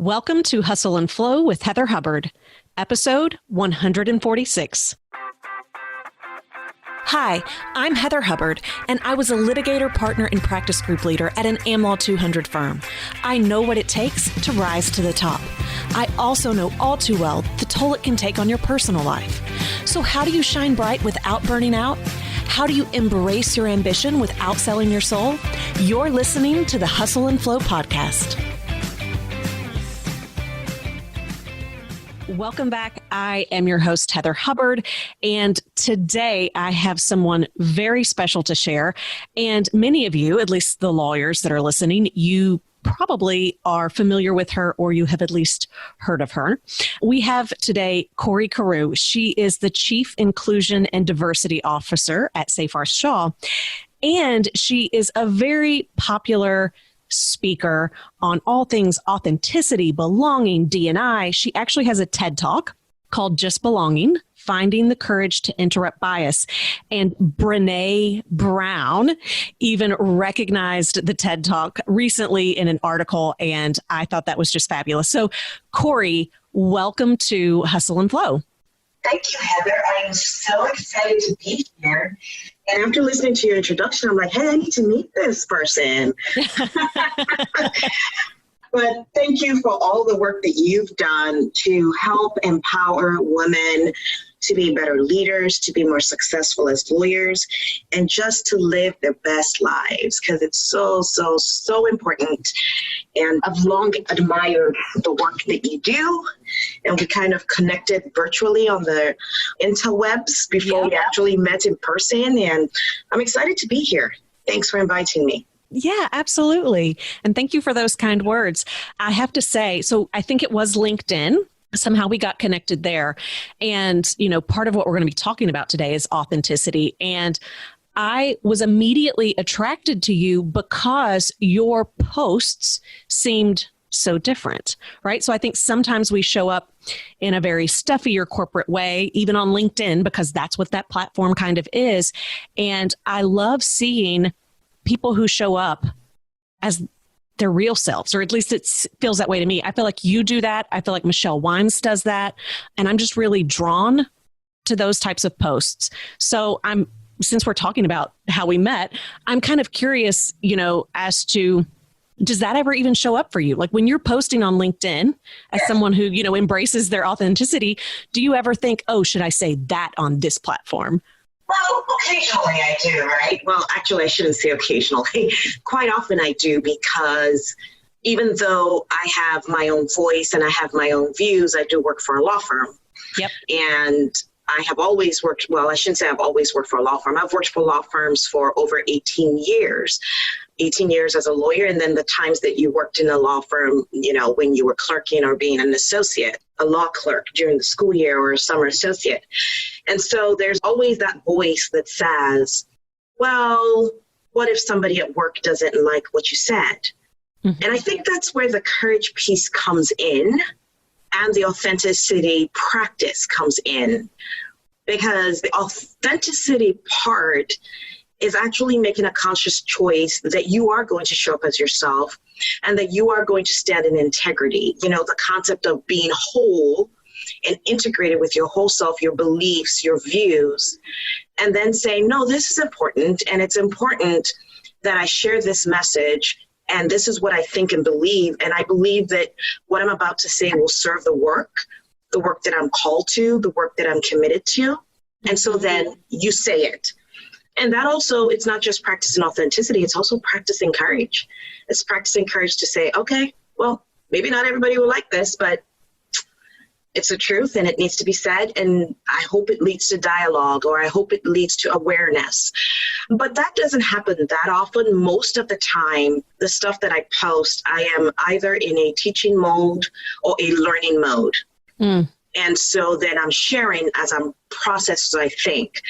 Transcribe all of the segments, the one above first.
Welcome to Hustle and Flow with Heather Hubbard, episode 146. Hi, I'm Heather Hubbard, and I was a litigator, partner, and practice group leader at an AmLaw 200 firm. I know what it takes to rise to the top. I also know all too well the toll it can take on your personal life. So how do you shine bright without burning out? How do you embrace your ambition without selling your soul? You're listening to the Hustle and Flow podcast. Welcome back. I am your host, Heather Hubbard, and today I have someone very special to share. And many of you, at least the lawyers that are listening, you probably are familiar with her or you have at least heard of her. We have today Kori Carew. She is the Chief Inclusion and Diversity Officer at Seyfarth Shaw, and she is a very popular speaker on all things authenticity, belonging, D&I. She actually has a TED Talk called Just Belonging, Finding the Courage to Interrupt Bias. And Brene Brown even recognized the TED Talk recently in an article, and I thought that was just fabulous. So, Kori, welcome to Hustle and Flow. Thank you, Heather. I am so excited to be here. And after listening to your introduction, I'm like, hey, I need to meet this person. But thank you for all the work that you've done to help empower women to be better leaders, to be more successful as lawyers, and just to live their best lives, because it's so important. And I've long admired the work that you do. And we kind of connected virtually on the interwebs before we actually met in person. And I'm excited to be here. Thanks for inviting me. Yeah, absolutely. And thank you for those kind words. I have to say, so I think it was LinkedIn. Somehow we got connected there. And, you know, part of what we're going to be talking about today is authenticity. And I was immediately attracted to you because your posts seemed so different, right? So I think sometimes we show up in a very stuffy or corporate way, even on LinkedIn, because that's what that platform kind of is. And I love seeing people who show up as their real selves, or at least it feels that way to me. I feel like you do that. I feel like Michelle Wimes does that. And I'm just really drawn to those types of posts. So since we're talking about how we met, I'm kind of curious, you know, as to, does that ever even show up for you? Like when you're posting on LinkedIn as someone who, you know, embraces their authenticity, do you ever think, oh, should I say that on this platform? Well, occasionally I do, right? Well, actually, I shouldn't say occasionally. Quite often I do, because even though I have my own voice and I have my own views, I do work for a law firm. Yep. And I have always worked, well, I shouldn't say I've always worked for a law firm. I've worked for law firms for over 18 years. 18 years as a lawyer, and then the times that you worked in a law firm, you know, when you were clerking or being an associate, a law clerk during the school year or a summer associate. And so there's always that voice that says, well, what if somebody at work doesn't like what you said? Mm-hmm. And I think that's where the courage piece comes in and the authenticity practice comes in, because the authenticity part is actually making a conscious choice that you are going to show up as yourself and that you are going to stand in integrity. You know, the concept of being whole and integrated with your whole self, your beliefs, your views, and then saying, no, this is important. And it's important that I share this message. And this is what I think and believe. And I believe that what I'm about to say will serve the work that I'm called to, the work that I'm committed to. And so then you say it. And that also, it's not just practicing authenticity, it's also practicing courage. It's practicing courage to say, okay, well, maybe not everybody will like this, but it's the truth and it needs to be said. And I hope it leads to dialogue, or I hope it leads to awareness. But that doesn't happen that often. Most of the time, the stuff that I post, I am either in a teaching mode or a learning mode. Mm. And so then I'm sharing as I'm processing, I think.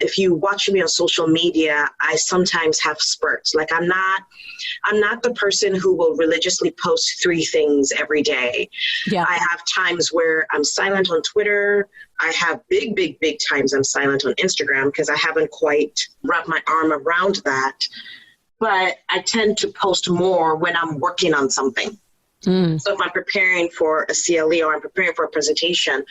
If you watch me on social media, I sometimes have spurts. Like I'm not the person who will religiously post 3 things every day. Yeah. I have times where I'm silent on Twitter. I have big times I'm silent on Instagram because I haven't quite wrapped my arm around that. But I tend to post more when I'm working on something. Mm. So if I'm preparing for a CLE or I'm preparing for a presentation,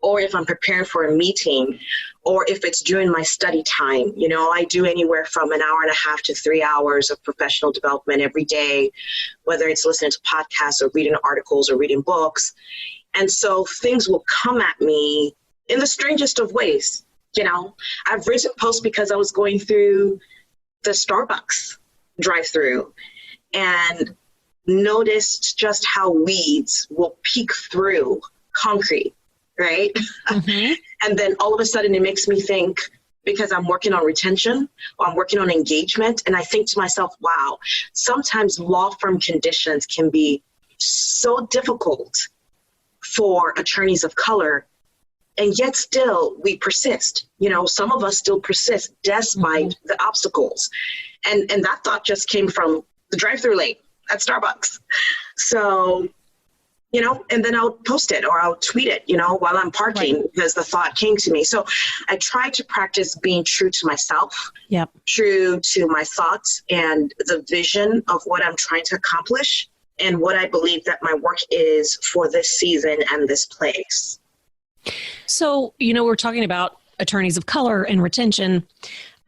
or if I'm preparing for a meeting, or if it's during my study time, I do anywhere from an hour and a half to 3 hours of professional development every day, whether it's listening to podcasts or reading articles or reading books. And so things will come at me in the strangest of ways. I've written posts because I was going through the Starbucks drive-through and noticed just how weeds will peek through concrete, right? Mm-hmm. And then all of a sudden it makes me think, because I'm working on retention or I'm working on engagement, and I think to myself, wow, sometimes law firm conditions can be so difficult for attorneys of color, and yet still we persist. Some of us still persist despite the obstacles. And that thought just came from the drive-through lane at Starbucks. So, and then I'll post it or I'll tweet it, while I'm parking, because the thought came to me. So I try to practice being true to myself, true to my thoughts and the vision of what I'm trying to accomplish and what I believe that my work is for this season and this place. So, we're talking about attorneys of color and retention.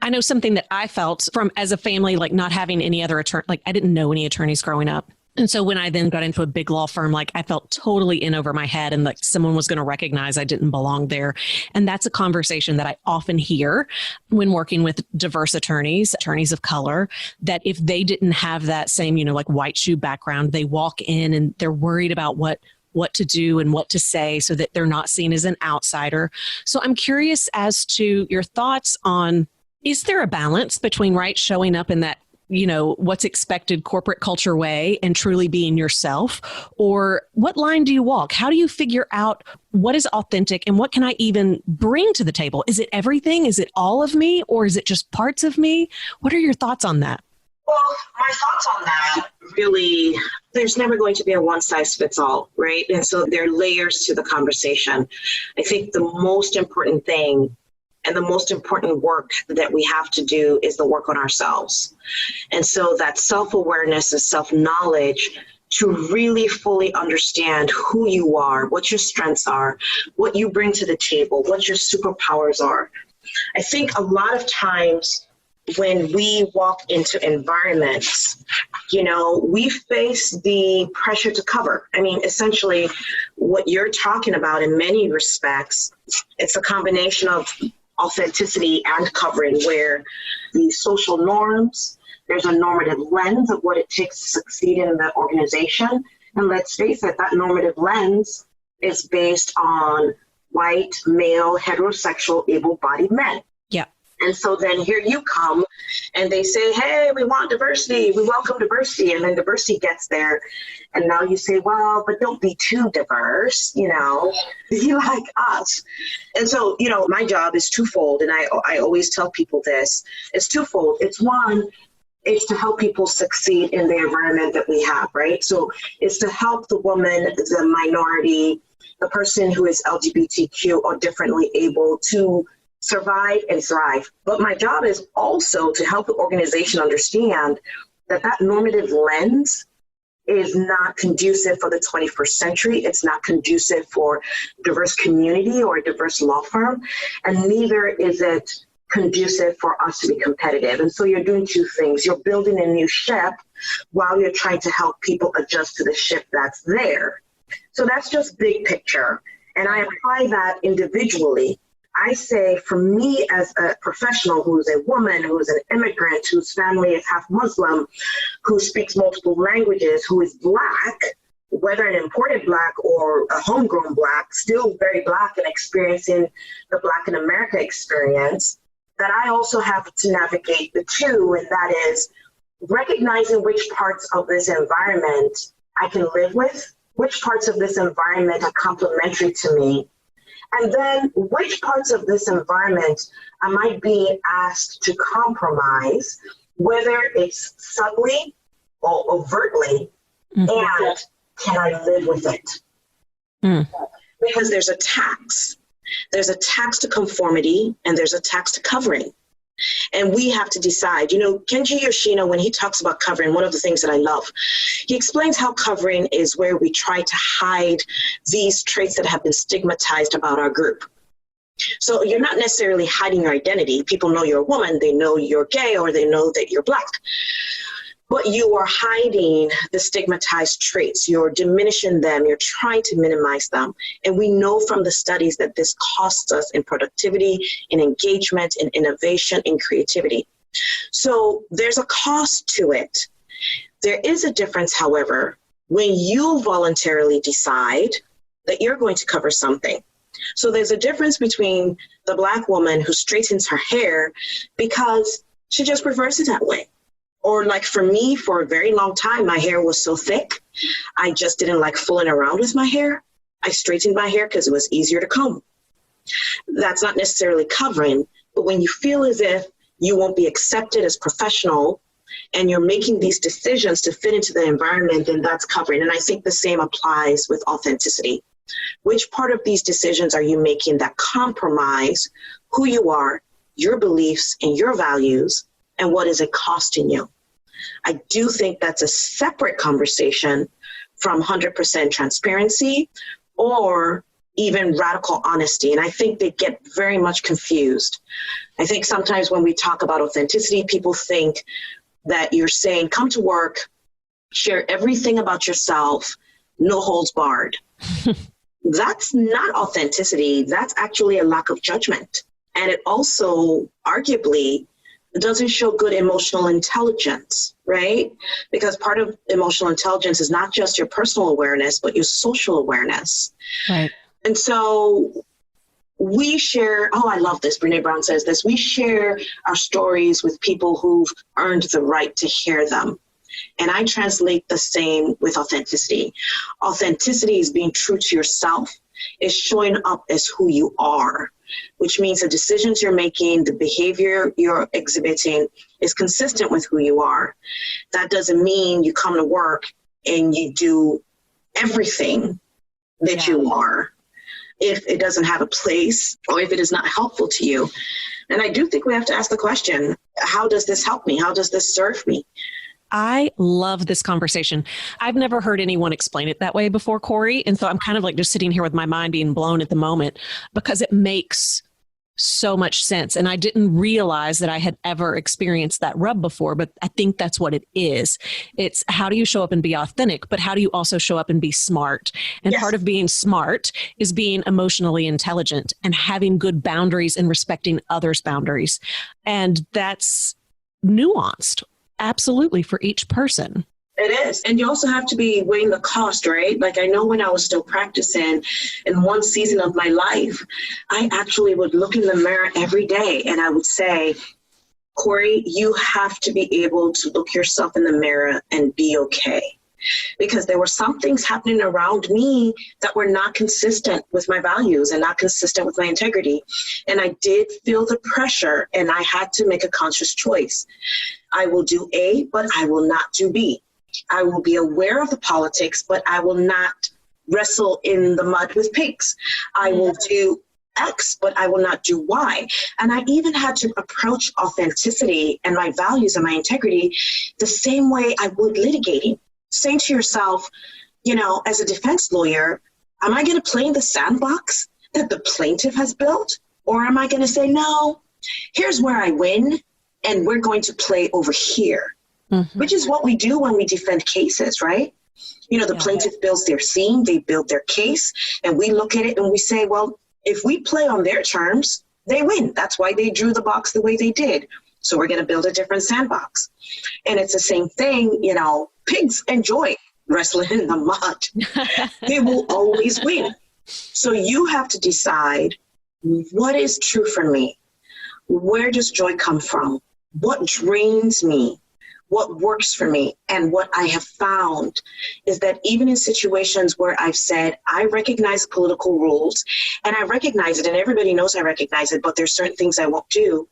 I know something that I felt from as a family, like not having any other attorney, like I didn't know any attorneys growing up. And so when I then got into a big law firm, like I felt totally in over my head and like someone was going to recognize I didn't belong there. And that's a conversation that I often hear when working with diverse attorneys of color, that if they didn't have that same, like white shoe background, they walk in and they're worried about what to do and what to say so that they're not seen as an outsider. So I'm curious as to your thoughts on, is there a balance between showing up in that, what's expected corporate culture way and truly being yourself? Or what line do you walk? How do you figure out what is authentic and what can I even bring to the table? Is it everything? Is it all of me? Or is it just parts of me? What are your thoughts on that? Well, my thoughts on that, really, there's never going to be a one size fits all, right? And so there are layers to the conversation. I think the most important thing and the most important work that we have to do is the work on ourselves. And so that self-awareness and self-knowledge to really fully understand who you are, what your strengths are, what you bring to the table, what your superpowers are. I think a lot of times when we walk into environments, we face the pressure to cover. I mean, essentially what you're talking about in many respects, it's a combination of authenticity and covering, where the social norms, there's a normative lens of what it takes to succeed in the organization. And let's face it, that normative lens is based on white, male, heterosexual, able-bodied men. Yeah. And so then here you come and they say, hey, we want diversity. We welcome diversity. And then diversity gets there. And now you say, well, but don't be too diverse, be like us. And so, my job is twofold. And I always tell people this. It's twofold. It's one, it's to help people succeed in the environment that we have, right? So it's to help the woman, the minority, the person who is LGBTQ or differently able to survive and thrive. But my job is also to help the organization understand that normative lens is not conducive for the 21st century. It's not conducive for diverse community or a diverse law firm. And neither is it conducive for us to be competitive. And so you're doing two things. You're building a new ship while you're trying to help people adjust to the ship that's there. So that's just big picture. And I apply that individually. I say, for me as a professional who's a woman, who's an immigrant, whose family is half Muslim, who speaks multiple languages, who is Black, whether an imported Black or a homegrown Black, still very Black and experiencing the Black in America experience, that I also have to navigate the two, and that is recognizing which parts of this environment I can live with, which parts of this environment are complementary to me, and then which parts of this environment I might be asked to compromise, whether it's subtly or overtly, and can I live with it? Because there's a tax. There's a tax to conformity and there's a tax to covering. And we have to decide, Kenji Yoshino, when he talks about covering, one of the things that I love, he explains how covering is where we try to hide these traits that have been stigmatized about our group. So you're not necessarily hiding your identity. People know you're a woman, they know you're gay, or they know that you're Black. But you are hiding the stigmatized traits. You're diminishing them. You're trying to minimize them. And we know from the studies that this costs us in productivity, in engagement, in innovation, in creativity. So there's a cost to it. There is a difference, however, when you voluntarily decide that you're going to cover something. So there's a difference between the Black woman who straightens her hair because she just prefers it that way. Or like for me, for a very long time, my hair was so thick, I just didn't like fooling around with my hair. I straightened my hair because it was easier to comb. That's not necessarily covering, but when you feel as if you won't be accepted as professional and you're making these decisions to fit into the environment, then that's covering. And I think the same applies with authenticity. Which part of these decisions are you making that compromise who you are, your beliefs, and your values? And what is it costing you? I do think that's a separate conversation from 100% transparency or even radical honesty. And I think they get very much confused. I think sometimes when we talk about authenticity, people think that you're saying, come to work, share everything about yourself, no holds barred. That's not authenticity. That's actually a lack of judgment. And it also arguably doesn't show good emotional intelligence, right? Because part of emotional intelligence is not just your personal awareness, but your social awareness. Right. And so we share, I love this, Brene Brown says this, we share our stories with people who've earned the right to hear them. And I translate the same with authenticity. Authenticity is being true to yourself, is showing up as who you are, which means the decisions you're making, the behavior you're exhibiting is consistent with who you are. That doesn't mean you come to work and you do everything that you are if it doesn't have a place or if it is not helpful to you. And I do think we have to ask the question, how does this help me? How does this serve me? I love this conversation. I've never heard anyone explain it that way before, Kori. And so I'm kind of like just sitting here with my mind being blown at the moment because it makes so much sense. And I didn't realize that I had ever experienced that rub before, but I think that's what it is. It's how do you show up and be authentic, but how do you also show up and be smart? And part of being smart is being emotionally intelligent and having good boundaries and respecting others' boundaries. And that's nuanced. Absolutely, for each person. It is. And you also have to be weighing the cost, right? Like I know when I was still practicing in one season of my life, I actually would look in the mirror every day and I would say, Kori, you have to be able to look yourself in the mirror and be okay. Because there were some things happening around me that were not consistent with my values and not consistent with my integrity. And I did feel the pressure and I had to make a conscious choice. I will do A, but I will not do B. I will be aware of the politics, but I will not wrestle in the mud with pigs. I will do X, but I will not do Y. And I even had to approach authenticity and my values and my integrity the same way I would litigating. Saying to yourself, as a defense lawyer, am I going to play in the sandbox that the plaintiff has built? Or am I going to say, no, here's where I win and we're going to play over here, which is what we do when we defend cases, right? The plaintiff builds their scene, they build their case, and we look at it and we say, well, if we play on their terms, they win. That's why they drew the box the way they did. So we're going to build a different sandbox. And it's the same thing, pigs enjoy wrestling in the mud. They will always win. So you have to decide what is true for me. Where does joy come from? What drains me? What works for me? And what I have found is that even in situations where I've said, I recognize political rules and I recognize it and everybody knows I recognize it, but there's certain things I won't do.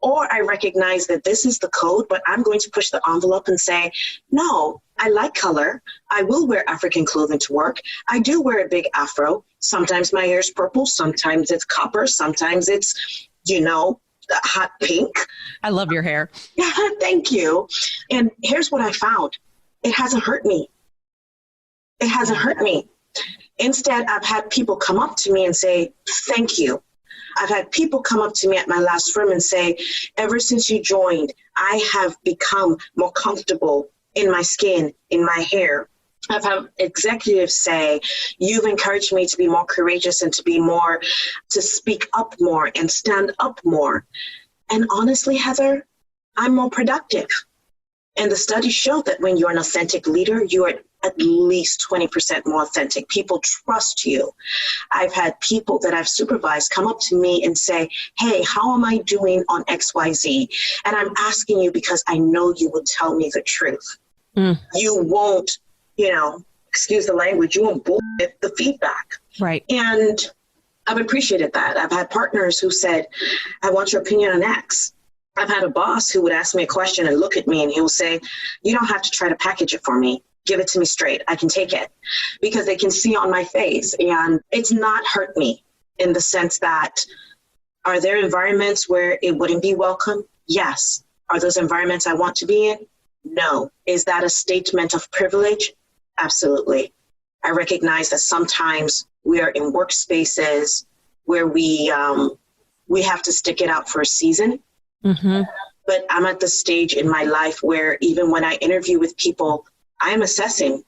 Or I recognize that this is the code, but I'm going to push the envelope and say, no, I like color. I will wear African clothing to work. I do wear a big afro. Sometimes my hair is purple. Sometimes it's copper. Sometimes it's, hot pink. I love your hair. Thank you. And here's what I found. It hasn't hurt me. It hasn't hurt me. Instead, I've had people come up to me and say, thank you. I've had people come up to me at my last firm and say, ever since you joined, I have become more comfortable in my skin, in my hair. I've had executives say, you've encouraged me to be more courageous and to speak up more and stand up more. And honestly, Heather, I'm more productive. And the studies show that when you're an authentic leader, you are at least 20% more authentic. People trust you. I've had people that I've supervised come up to me and say, hey, how am I doing on XYZ? And I'm asking you because I know you will tell me the truth. You won't, excuse the language, you won't bullshit the feedback. Right. And I've appreciated that. I've had partners who said, I want your opinion on X. I've had a boss who would ask me a question and look at me and he'll say, you don't have to try to package it for me. Give it to me straight. I can take it, because they can see on my face. And it's not hurt me in the sense that, are there environments where it wouldn't be welcome? Yes. Are those environments I want to be in? No. Is that a statement of privilege? Absolutely. I recognize that sometimes we are in workspaces where we have to stick it out for a season. Mm-hmm. But I'm at the stage in my life where even when I interview with people, I'm assessing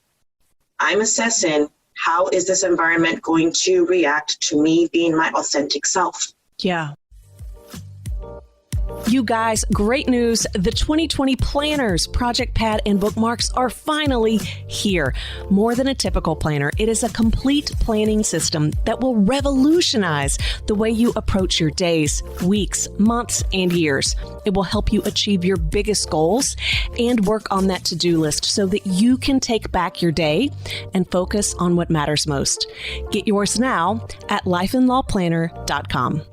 how is this environment going to react to me being my authentic self? Yeah. You guys, great news. The 2020 planners, project pad, and bookmarks are finally here. More than a typical planner, it is a complete planning system that will revolutionize the way you approach your days, weeks, months, and years. It will help you achieve your biggest goals and work on that to-do list so that you can take back your day and focus on what matters most. Get yours now at lifeandlawplanner.com.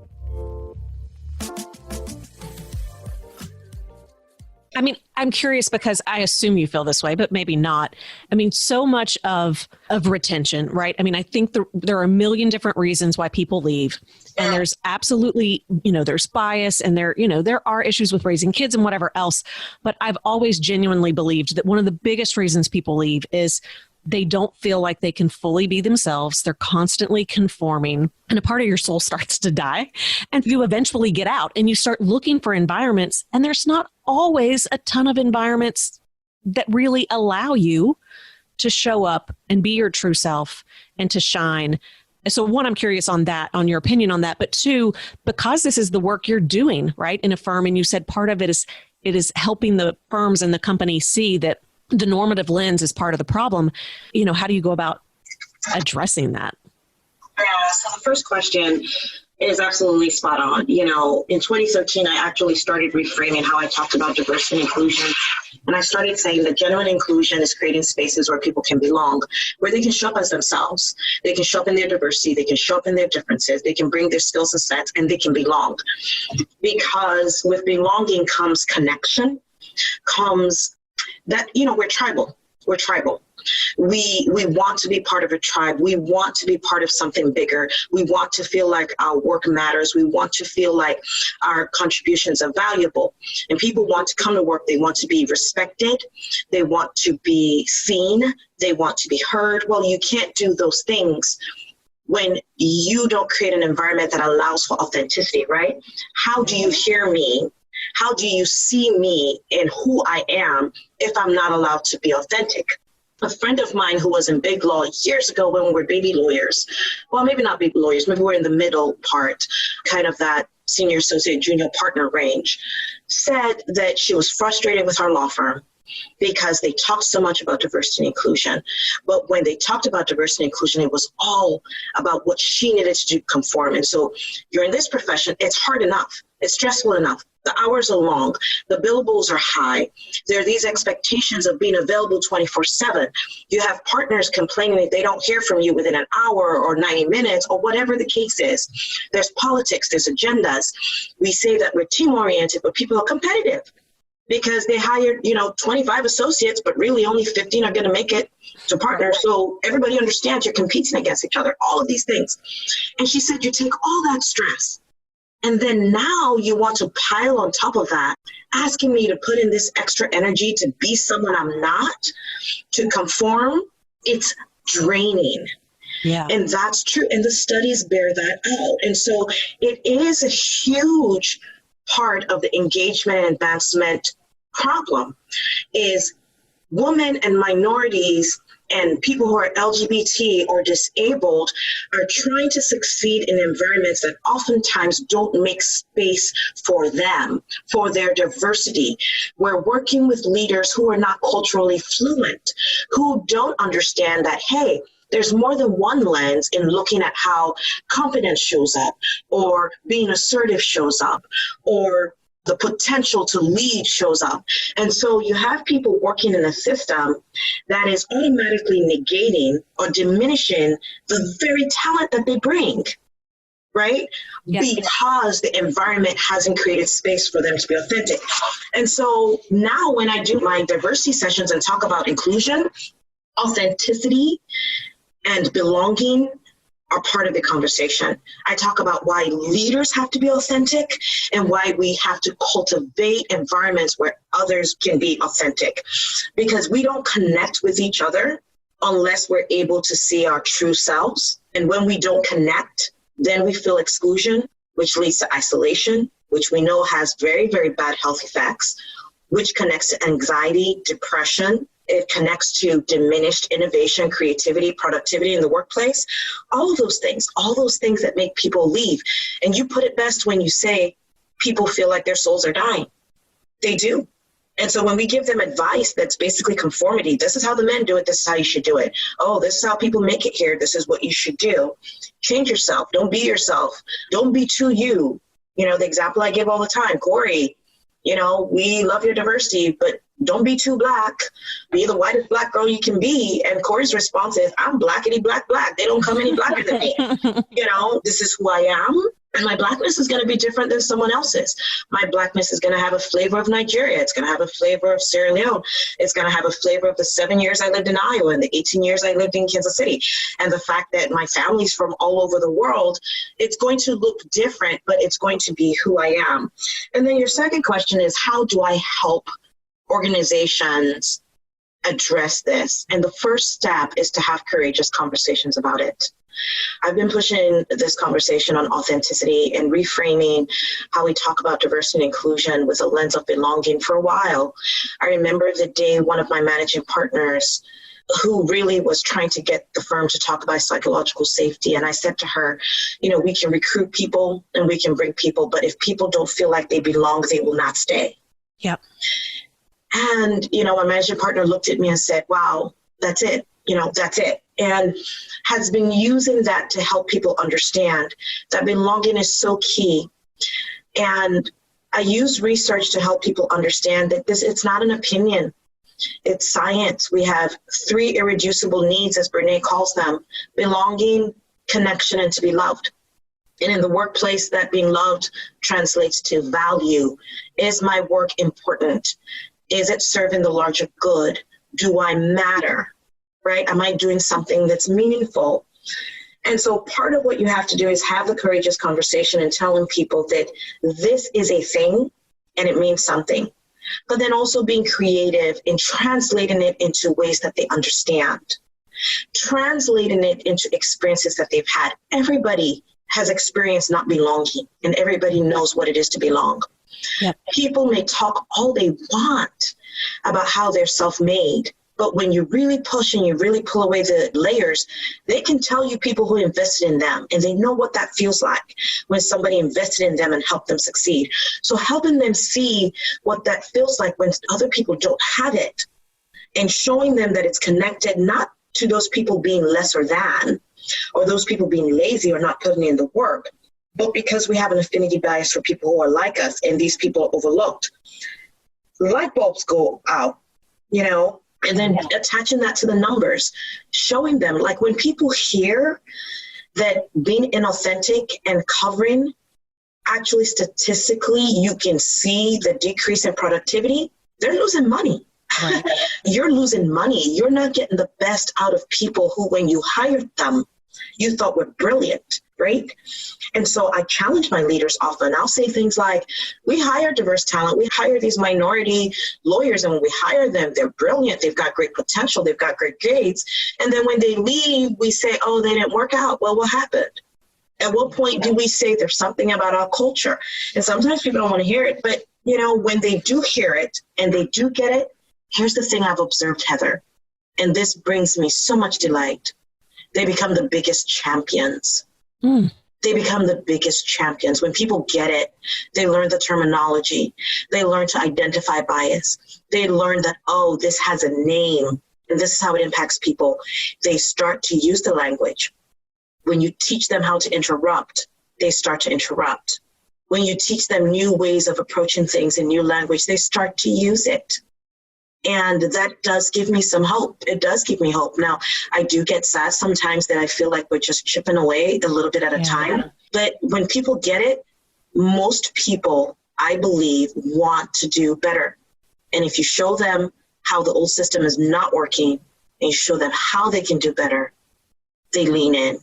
I mean, I'm curious because I assume you feel this way, but maybe not. I mean, so much of retention, right? I mean, I think there are a million different reasons why people leave. And there's absolutely, there's bias and there are issues with raising kids and whatever else. But I've always genuinely believed that one of the biggest reasons people leave is they don't feel like they can fully be themselves. They're constantly conforming and a part of your soul starts to die. And you eventually get out and you start looking for environments. And there's not always a ton of environments that really allow you to show up and be your true self and to shine. So one, I'm curious on your opinion on that. But two, because this is the work you're doing, right, in a firm, and you said part of it is helping the firms and the company see that the normative lens is part of the problem. How do you go about addressing that? So the first question is absolutely spot on. In 2013, I actually started reframing how I talked about diversity and inclusion. And I started saying that genuine inclusion is creating spaces where people can belong, where they can show up as themselves. They can show up in their diversity. They can show up in their differences. They can bring their skills and sets, and they can belong. Because with belonging comes connection, comes that, we're tribal. We're tribal. We want to be part of a tribe. We want to be part of something bigger. We want to feel like our work matters. We want to feel like our contributions are valuable. And people want to come to work. They want to be respected. They want to be seen. They want to be heard. Well, you can't do those things when you don't create an environment that allows for authenticity, right? How do you hear me? How do you see me and who I am if I'm not allowed to be authentic? A friend of mine who was in big law years ago when we were baby lawyers, well, maybe not baby lawyers, maybe we're in the middle part, kind of that senior associate, junior partner range, said that she was frustrated with her law firm because they talked so much about diversity and inclusion. But when they talked about diversity and inclusion, it was all about what she needed to do to conform. And so you're in this profession, it's hard enough. It's stressful enough. The hours are long. The billables are high. There are these expectations of being available 24/7. You have partners complaining that they don't hear from you within an hour or 90 minutes or whatever the case is. There's politics, there's agendas. We say that we're team-oriented, but people are competitive because they hired, 25 associates, but really only 15 are going to make it to partner. So everybody understands you're competing against each other, all of these things. And she said, you take all that stress And then now you want to pile on top of that, asking me to put in this extra energy to be someone I'm not, to conform. It's draining. Yeah. And that's true. And the studies bear that out. And so it is a huge part of the engagement and advancement problem is women and minorities and people who are LGBT or disabled are trying to succeed in environments that oftentimes don't make space for them, for their diversity. We're working with leaders who are not culturally fluent, who don't understand that, hey, there's more than one lens in looking at how confidence shows up, or being assertive shows up, or the potential to lead shows up. And so you have people working in a system that is automatically negating or diminishing the very talent that they bring, right? Yeah. Because the environment hasn't created space for them to be authentic. And so now when I do my diversity sessions and talk about inclusion, authenticity, and belonging are part of the conversation. I talk about why leaders have to be authentic and why we have to cultivate environments where others can be authentic, because we don't connect with each other unless we're able to see our true selves. And when we don't connect, then we feel exclusion, which leads to isolation, which we know has very, very bad health effects, which connects to anxiety, depression. It connects to diminished innovation, creativity, productivity in the workplace, all of those things that make people leave. And you put it best when you say people feel like their souls are dying. They do. And so when we give them advice that's basically conformity, this is how the men do it, this is how you should do it. Oh, this is how people make it here, this is what you should do. Change yourself. Don't be yourself. Don't be too you. You know, the example I give all the time, Kori, you know, we love your diversity, but don't be too black. Be the whitest black girl you can be. And Kori's response is, I'm blackity black black. They don't come any blacker than me. You know, this is who I am. And my blackness is going to be different than someone else's. My blackness is going to have a flavor of Nigeria. It's going to have a flavor of Sierra Leone. It's going to have a flavor of the 7 years I lived in Iowa and the 18 years I lived in Kansas City. And the fact that my family's from all over the world, it's going to look different, but it's going to be who I am. And then your second question is, how do I help organizations address this? And the first step is to have courageous conversations about it. I've been pushing this conversation on authenticity and reframing how we talk about diversity and inclusion with a lens of belonging for a while. I remember the day one of my managing partners who really was trying to get the firm to talk about psychological safety. And I said to her, you know, we can recruit people and we can bring people, but if people don't feel like they belong, they will not stay. Yep. And, you know, my managing partner looked at me and said, wow, that's it. You know, that's it. And has been using that to help people understand that belonging is so key. And I use research to help people understand that it's not an opinion. It's science. We have 3 irreducible needs, as Brene calls them: belonging, connection, and to be loved. And in the workplace, that being loved translates to value. Is my work important? Is it serving the larger good? Do I matter? Right? Am I doing something that's meaningful? And so part of what you have to do is have the courageous conversation and telling people that this is a thing and it means something. But then also being creative in translating it into ways that they understand, translating it into experiences that they've had. Everybody has experienced not belonging, and everybody knows what it is to belong. Yep. People may talk all they want about how they're self-made, but when you really push and you really pull away the layers, they can tell you people who invested in them, and they know what that feels like when somebody invested in them and helped them succeed. So helping them see what that feels like when other people don't have it, and showing them that it's connected not to those people being lesser than, or those people being lazy or not putting in the work, but because we have an affinity bias for people who are like us, and these people are overlooked. Light bulbs go out, you know, and then attaching that to the numbers, showing them, like, when people hear that being inauthentic and covering, actually statistically, you can see the decrease in productivity, they're losing money. Right. You're losing money. You're not getting the best out of people who, when you hired them, you thought were brilliant, right? And so I challenge my leaders often. I'll say things like, we hire diverse talent. We hire these minority lawyers. And when we hire them, they're brilliant. They've got great potential. They've got great grades. And then when they leave, we say, oh, they didn't work out. Well, what happened? At what point do we say there's something about our culture? And sometimes people don't want to hear it. But, you know, when they do hear it and they do get it, here's the thing I've observed, Heather. And this brings me so much delight. They become the biggest champions. They become the biggest champions. When people get it, they learn the terminology. They learn to identify bias. They learn that, oh, this has a name and this is how it impacts people. They start to use the language. When you teach them how to interrupt, they start to interrupt. When you teach them new ways of approaching things in new language, they start to use it. And that does give me some hope. It does give me hope. Now, I do get sad sometimes that I feel like we're just chipping away a little bit at a time. But when people get it, most people, I believe, want to do better. And if you show them how the old system is not working and you show them how they can do better, they lean in.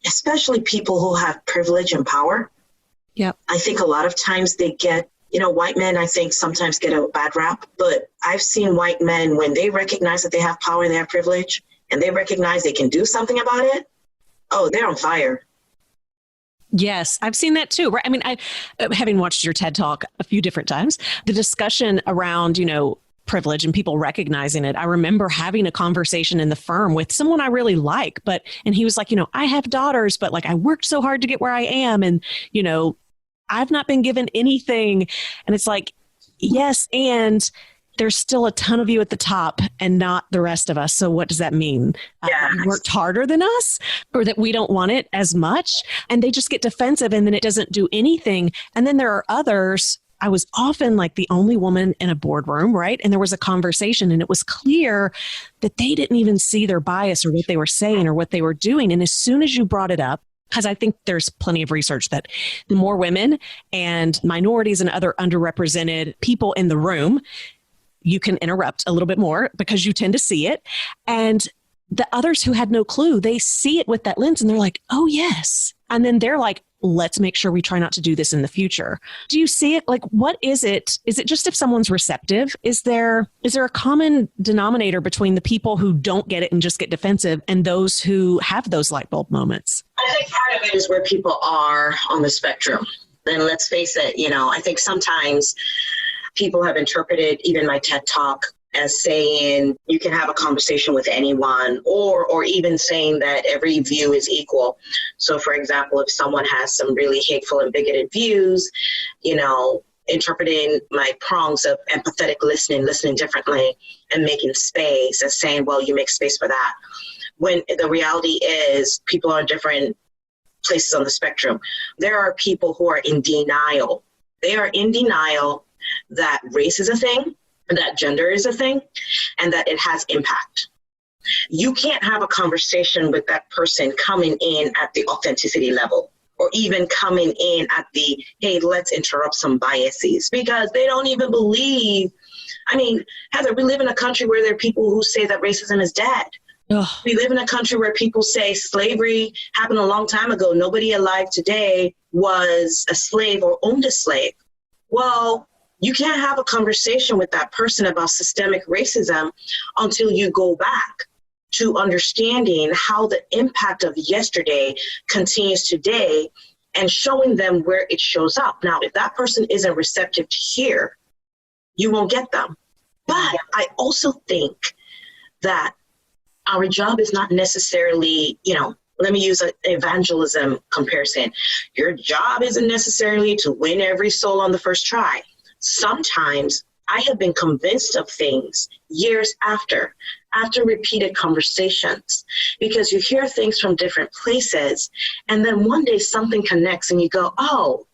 Especially people who have privilege and power. Yep. I think a lot of times they get, you know, white men, I think sometimes get a bad rap, but I've seen white men, when they recognize that they have power and they have privilege and they recognize they can do something about it, oh, they're on fire. Yes, I've seen that too. Right. I mean, having watched your TED Talk a few different times, the discussion around, you know, privilege and people recognizing it. I remember having a conversation in the firm with someone I really like, and he was like, you know, I have daughters, but like I worked so hard to get where I am. And, you know, I've not been given anything. And it's like, yes. And there's still a ton of you at the top and not the rest of us. So what does that mean? Yes. You worked harder than us, or that we don't want it as much? And they just get defensive and then it doesn't do anything. And then there are others. I was often like the only woman in a boardroom, right? And there was a conversation and it was clear that they didn't even see their bias or what they were saying or what they were doing. And as soon as you brought it up, because I think there's plenty of research that the more women and minorities and other underrepresented people in the room, you can interrupt a little bit more because you tend to see it. And the others who had no clue, they see it with that lens and they're like, oh, yes. And then they're like, let's make sure we try not to do this in the future. Do you see it? Like, what is it? Is it just if someone's receptive? Is there a common denominator between the people who don't get it and just get defensive and those who have those light bulb moments? I think part of it is where people are on the spectrum. And let's face it, you know, I think sometimes people have interpreted even my TED Talk as saying you can have a conversation with anyone, or even saying that every view is equal. So, for example, if someone has some really hateful and bigoted views, you know, interpreting my prongs of empathetic listening differently and making space as saying, well, you make space for that. When the reality is people are in different places on the spectrum. There are people who are in denial. They are in denial that race is a thing, that gender is a thing, and that it has impact. You can't have a conversation with that person coming in at the authenticity level, or even coming in at the, hey, let's interrupt some biases, because they don't even believe. I mean, Heather, we live in a country where there are people who say that racism is dead. Ugh. We live in a country where people say slavery happened a long time ago. Nobody alive today was a slave or owned a slave. Well, you can't have a conversation with that person about systemic racism until you go back to understanding how the impact of yesterday continues today and showing them where it shows up. Now, if that person isn't receptive to hear, you won't get them. But I also think that our job is not necessarily, you know, let me use an evangelism comparison. Your job isn't necessarily to win every soul on the first try. Sometimes I have been convinced of things years after repeated conversations, because you hear things from different places and then one day something connects and you go, oh,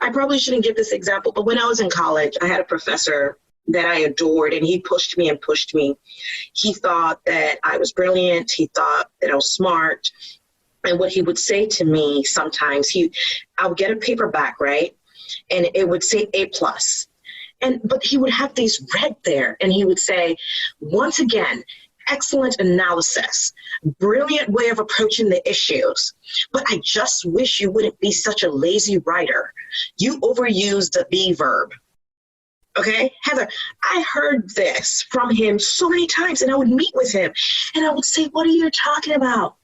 I probably shouldn't give this example, but when I was in college, I had a professor that I adored and he pushed me and pushed me. He thought that I was brilliant. He thought that I was smart. And what he would say to me sometimes, I would get a paperback, right? And it would say A+. But he would have these red there and he would say, once again, excellent analysis, brilliant way of approaching the issues. But I just wish you wouldn't be such a lazy writer. You overuse the be verb. Okay, Heather, I heard this from him so many times, and I would meet with him and I would say, what are you talking about?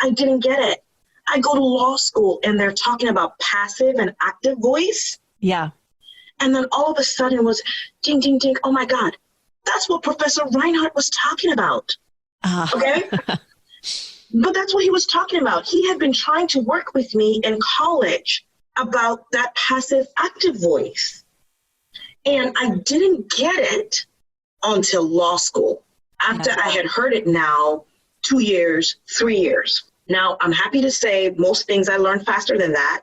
I didn't get it. I go to law school and they're talking about passive and active voice. Yeah. And then all of a sudden it was ding, ding, ding. Oh my God, that's what Professor Reinhardt was talking about. Okay. But that's what he was talking about. He had been trying to work with me in college about that passive active voice. And I didn't get it until law school, after I had heard it now 2 years, 3 years. Now, I'm happy to say most things I learn faster than that.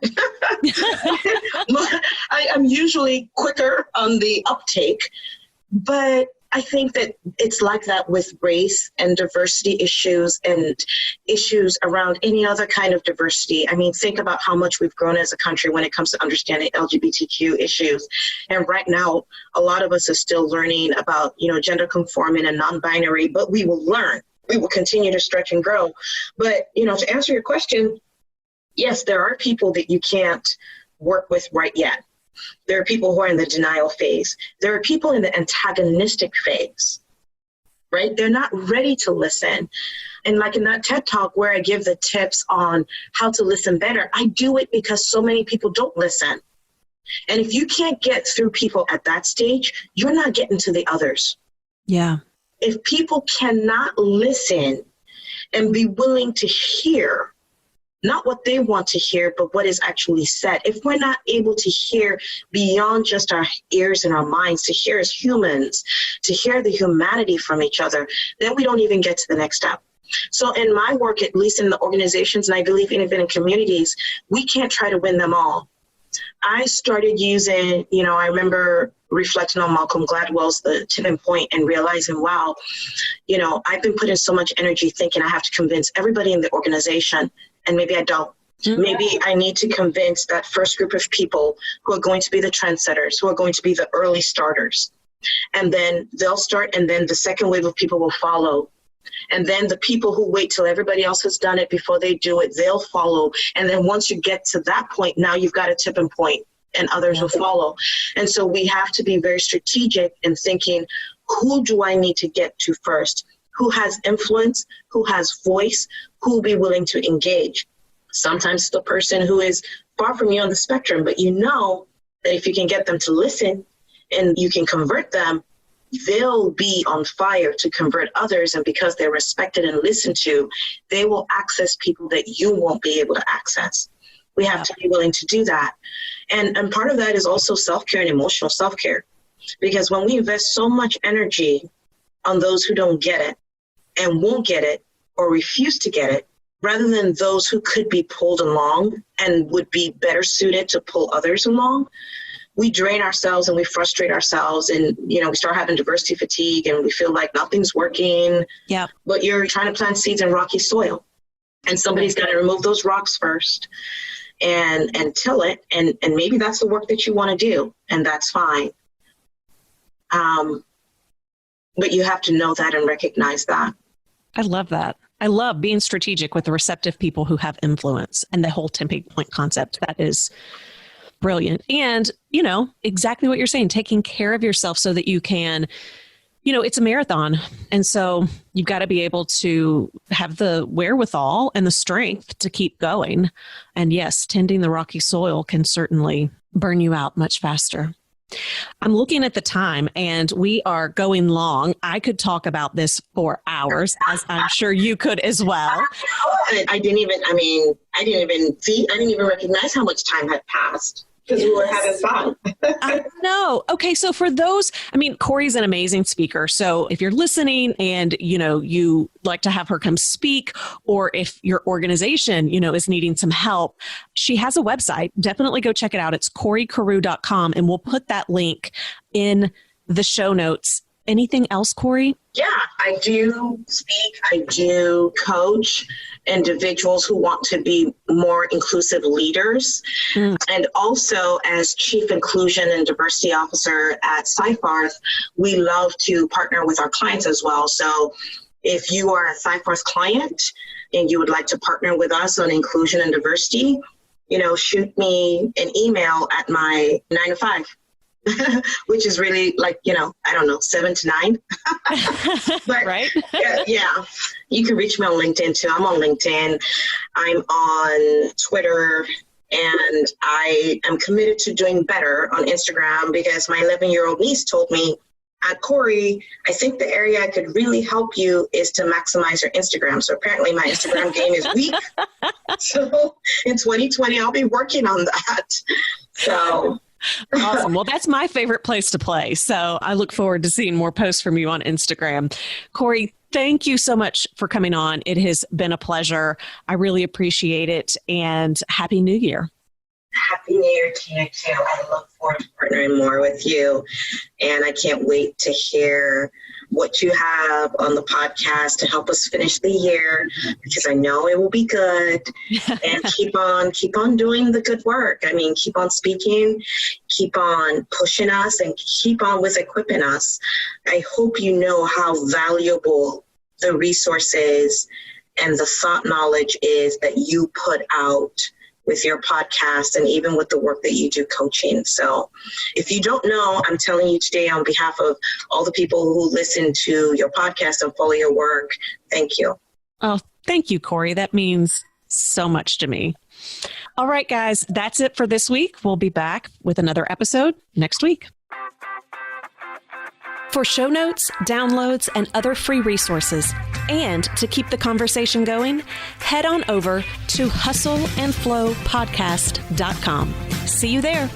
I'm usually quicker on the uptake, but I think that it's like that with race and diversity issues and issues around any other kind of diversity. I mean, think about how much we've grown as a country when it comes to understanding LGBTQ issues. And right now, a lot of us are still learning about, gender conforming and non-binary, but we will learn. We will continue to stretch and grow. But, to answer your question, yes, there are people that you can't work with right yet. There are people who are in the denial phase. There are people in the antagonistic phase, right? They're not ready to listen. And like in that TED Talk where I give the tips on how to listen better, I do it because so many people don't listen. And if you can't get through people at that stage, you're not getting to the others. Yeah. If people cannot listen and be willing to hear, not what they want to hear, but what is actually said. If we're not able to hear beyond just our ears and our minds, to hear as humans, to hear the humanity from each other, then we don't even get to the next step. So in my work, at least in the organizations, and I believe even in communities, we can't try to win them all. I started using, I remember reflecting on Malcolm Gladwell's The Tipping Point and realizing, wow, I've been putting so much energy thinking I have to convince everybody in the organization. And maybe I don't. Maybe I need to convince that first group of people who are going to be the trendsetters, who are going to be the early starters. And then they'll start, and then the second wave of people will follow. And then the people who wait till everybody else has done it before they do it, they'll follow. And then once you get to that point, now you've got a tipping point and others will follow. And so we have to be very strategic in thinking, who do I need to get to first? Who has influence, who has voice, who will be willing to engage. Sometimes it's the person who is far from you on the spectrum, but you know that if you can get them to listen and you can convert them, they'll be on fire to convert others. And because they're respected and listened to, they will access people that you won't be able to access. We have to be willing to do that. And part of that is also self-care and emotional self-care. Because when we invest so much energy on those who don't get it and won't get it or refuse to get it, rather than those who could be pulled along and would be better suited to pull others along, we drain ourselves and we frustrate ourselves, and we start having diversity fatigue and we feel like nothing's working. Yeah. But you're trying to plant seeds in rocky soil, and somebody's got to remove those rocks first and till it, and maybe that's the work that you want to do, and that's fine. But you have to know that and recognize that. I love that. I love being strategic with the receptive people who have influence, and the whole tipping point concept. That is brilliant. And, exactly what you're saying, taking care of yourself so that you can, it's a marathon. And so you've got to be able to have the wherewithal and the strength to keep going. And yes, tending the rocky soil can certainly burn you out much faster. I'm looking at the time and we are going long. I could talk about this for hours, as I'm sure you could as well. I didn't even recognize how much time had passed because we were having fun. I know. Okay. So for those, Kori's an amazing speaker. So if you're listening and, you like to have her come speak, or if your organization, is needing some help, she has a website. Definitely go check it out. It's KoriCarew.com, and we'll put that link in the show notes. Anything else, Kori? Yeah, I do speak. I do coach individuals who want to be more inclusive leaders. And also, as Chief Inclusion and Diversity Officer at Seyfarth, we love to partner with our clients as well. So If you are a Seyfarth client and you would like to partner with us on inclusion and diversity, shoot me an email at my 9 to 5. Which is really like, 7 to 9. But right. yeah, you can reach me on LinkedIn too. I'm on LinkedIn. I'm on Twitter, and I am committed to doing better on Instagram because my 11-year-old niece told me, Kori, I think the area I could really help you is to maximize your Instagram. So apparently my Instagram game is weak. So in 2020, I'll be working on that. So awesome. Well, that's my favorite place to play. So I look forward to seeing more posts from you on Instagram. Kori, thank you so much for coming on. It has been a pleasure. I really appreciate it. And Happy New Year. Happy New Year to you too. I look forward to partnering more with you. And I can't wait to hear what you have on the podcast to help us finish the year, because I know it will be good. And keep on doing the good work. I mean, keep on speaking, keep on pushing us, and keep on with equipping us. I hope you know how valuable the resources and the thought knowledge is that you put out with your podcast and even with the work that you do coaching. So if you don't know, I'm telling you today on behalf of all the people who listen to your podcast and follow your work, thank you. Oh, thank you, Kori. That means so much to me. All right, guys, that's it for this week. We'll be back with another episode next week. For show notes, downloads, and other free resources, and to keep the conversation going, head on over to hustleandflowpodcast.com. See you there.